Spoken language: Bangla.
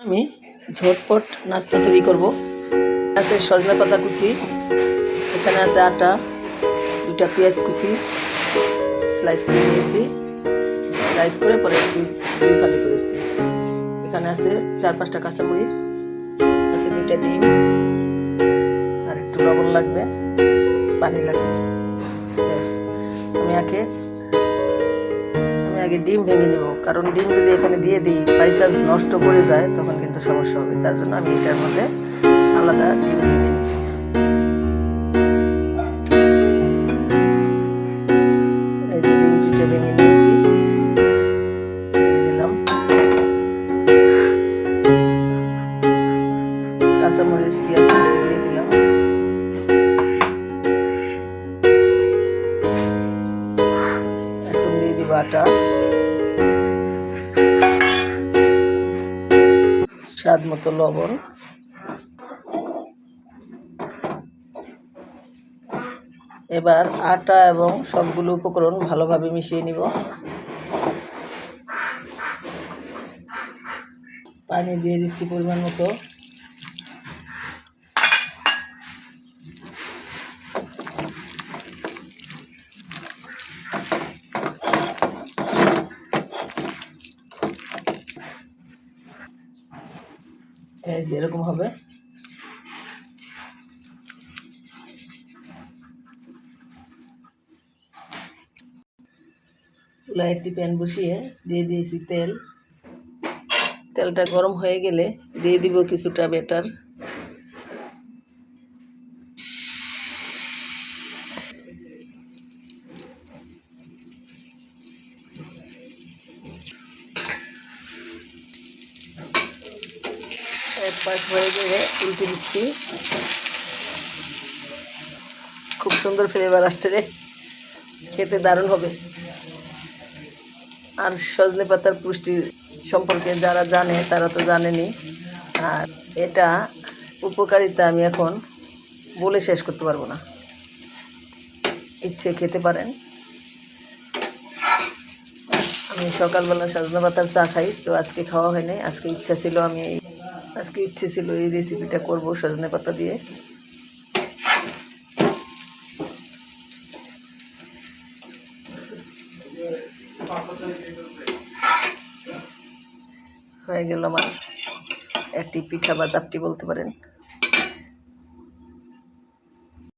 আমি ঝটপট নাস্তা তৈরি করব। আছে সজনে পাতা কুচি, এখানে আছে আটা, 2টা পেঁয়াজ কুচি স্লাইস করে নিয়েছি, স্লাইস করে পরে দুই ফালি করেছি। এখানে আছে 4-5টা কাঁচামরিচ, আছে 2টা ডিম, আর একটু লবণ লাগবে, পানি লাগবে। আমি আগে ডিম ভেঙে নেব, কারণ ডিম যদি এখানে দিয়ে দিই বাই চান্স নষ্ট করে যায় তখন কিন্তু সমস্যা হবে। তার জন্য আমি এটার মধ্যে আলাদা ডিম দিয়ে নিই। এই যে ডিম 2টা ভেঙে নিয়েছি, দিয়ে দিলাম। কাঁচামরিচ পেঁয়াজ কুচি দিয়ে দিলাম। এখন দিয়ে দিব আটা, স্বাদ মতো লবণ, এবার আটা এবং সবগুলো উপকরণ ভালোভাবে মিশিয়ে নিব। পানি দিয়ে দিচ্ছি পরিমাণ মতো। এই যে এরকম হবে। চুলায় একটি প্যান বসিয়ে দিয়ে দিয়েছি তেল। তেলটা গরম হয়ে গেলে দিয়ে দিব কিছুটা ব্যাটার। এক পাশ হয়ে গেলে উল্টে দিচ্ছি। খুব সুন্দর ফ্লেভার আসছে রে, খেতে দারুণ হবে। আর সজনে পাতার পুষ্টি সম্পর্কে যারা জানে তারা তো জানেনই, আর এটা উপকারিতা আমি এখন বলে শেষ করতে পারবো না। ইচ্ছে খেতে পারেন। আমি সকালবেলা সজনে পাতার চা খাই, তো আজকে খাওয়া হয়নি। আজকে ইচ্ছে ছিল এই রেসিপিটা করব সজনে পাতা দিয়ে। হয়ে গেল আমার একটি পিঠা বা চাপটি বলতে পারেন।